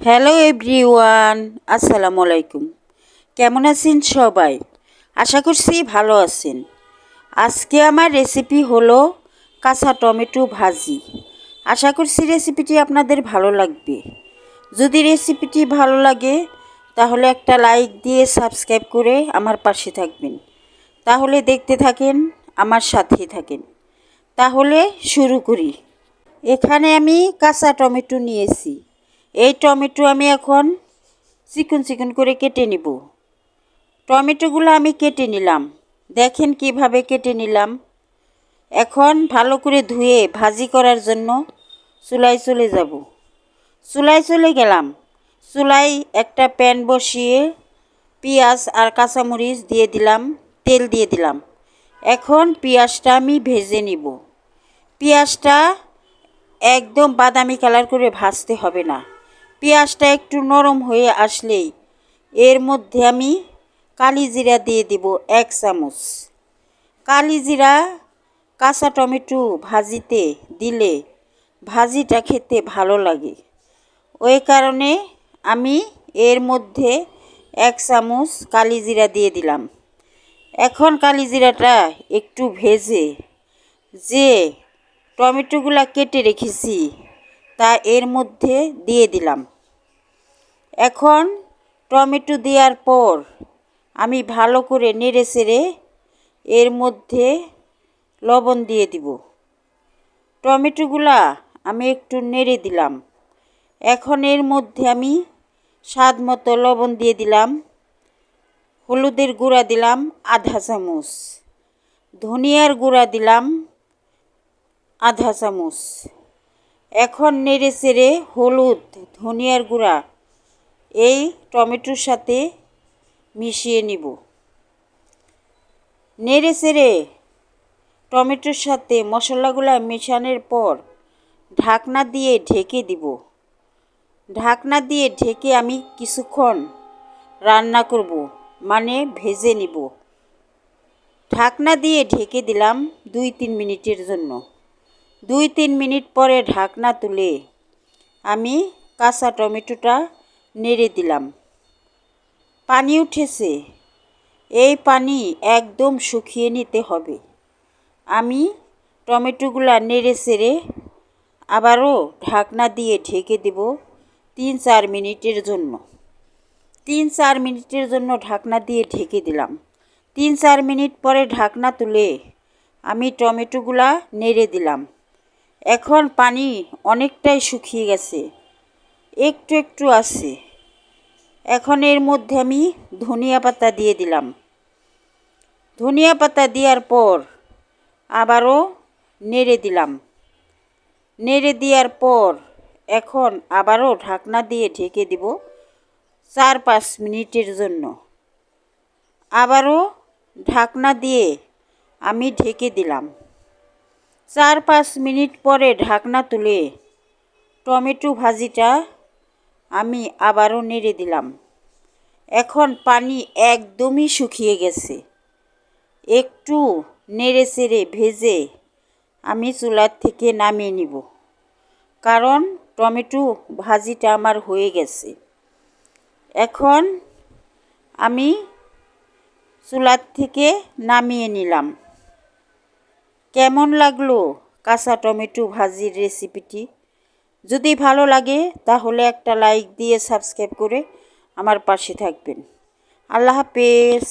Hello everyone, আসসালামু আলাইকুম। কেমন আছেন সবাই? আশা করছি ভালো আছেন। আজকে আমার রেসিপি হলো কাঁচা টমেটো ভাজি। আশা করছি রেসিপিটি আপনাদের ভালো লাগবে। যদি রেসিপিটি ভালো লাগে তাহলে একটা লাইক দিয়ে সাবস্ক্রাইব করে আমার পাশে থাকবেন। তাহলে দেখতে থাকেন, আমার সাথেই থাকেন। তাহলে শুরু করি। এখানে আমি কাঁচা টমেটো নিয়েছি। এই টমেটো আমি এখন চিকন চিকন করে কেটে নিব। টমেটোগুলো আমি কেটে নিলাম, দেখেন কিভাবে কেটে নিলাম। এখন ভালো করে ধুয়ে ভাজি করার জন্য চুলায় চলে যাব। চুলায় চলে গেলাম। চুলায় একটা প্যান বসিয়ে পেঁয়াজ আর কাঁচামরিচ দিয়ে দিলাম, তেল দিয়ে দিলাম। এখন পেঁয়াজটা আমি ভেজে নিব। পেঁয়াজটা একদম বাদামি কালার করে ভাজতে হবে না। পেঁয়াজটা একটু নরম হয়ে আসলেই এর মধ্যে আমি কালিজিরা দিয়ে দিব 1 চামচ। কালিজিরা কাঁচা টমেটো ভাজিতে দিলে ভাজিটা খেতে ভালো লাগে। ওই কারণে আমি এর মধ্যে 1 চামচ কালিজিরা দিয়ে দিলাম। এখন কালিজিরাটা একটু ভেজে যে টমেটোগুলা কেটে রেখেছি তা এর মধ্যে দিয়ে দিলাম। এখন টমেটো দেওয়ার পর আমি ভালো করে নেড়ে চেড়ে এর মধ্যে লবণ দিয়ে দিব। টমেটোগুলা আমি একটু নেড়ে দিলাম। এখন এর মধ্যে আমি স্বাদ মতো লবণ দিয়ে দিলাম। হলুদের গুঁড়া দিলাম আধা চামচ, ধনিয়ার গুঁড়া দিলাম আধা চামচ। এখন নেড়ে চেড়ে হলুদ, ধনিয়ার গুঁড়া এই টমেটোর সাথে মিশিয়ে নিব। নেড়ে চেড়ে টমেটোর সাথে মশলাগুলো মেশানোর পর ঢাকনা দিয়ে ঢেকে দিব। ঢাকনা দিয়ে ঢেকে আমি কিছুক্ষণ রান্না করব, মানে ভেজে নিব। ঢাকনা দিয়ে ঢেকে দিলাম 2-3 মিনিটের জন্য। 2-3 মিনিট পরে ঢাকনা তুলে আমি কাঁচা টমেটোটা নেড়ে দিলাম। পানি উঠেছে, এই পানি একদম শুকিয়ে নিতে হবে। আমি টমেটোগুলা নেড়ে চেড়ে আবারও ঢাকনা দিয়ে ঢেকে দেব 3-4 মিনিটের জন্য। 3-4 মিনিটের জন্য ঢাকনা দিয়ে ঢেকে দিলাম। 3-4 মিনিট পরে ঢাকনা তুলে আমি টমেটোগুলা নেড়ে দিলাম। এখন পানি অনেকটাই শুকিয়ে গেছে, একটু একটু আছে। এখন এর মধ্যে আমি ধনিয়া পাতা দিয়ে দিলাম। ধনিয়া পাতা দেওয়ার পর আবারও নেড়ে দিলাম। নেড়ে দেওয়ার পর এখন আবারও ঢাকনা দিয়ে ঢেকে দিব 4-5 মিনিটের জন্য। আবারও ঢাকনা দিয়ে আমি ঢেকে দিলাম। 4-5 মিনিট পরে ঢাকনা তুলে টমেটো ভাজিটা আমি আবারও নেড়ে দিলাম। এখন পানি একদমই শুকিয়ে গেছে। একটু নেড়ে চেড়ে ভেজে আমি চুলার থেকে নামিয়ে নিব, কারণ টমেটো ভাজিটা আমার হয়ে গেছে। এখন আমি চুলার থেকে নামিয়ে নিলাম। কেমন লাগলো কাঁচা টমেটো ভাজির রেসিপিটি? যদি ভালো লাগে তাহলে একটা লাইক দিয়ে সাবস্ক্রাইব করে আমার পাশে থাকবেন। আল্লাহ হাফেজ।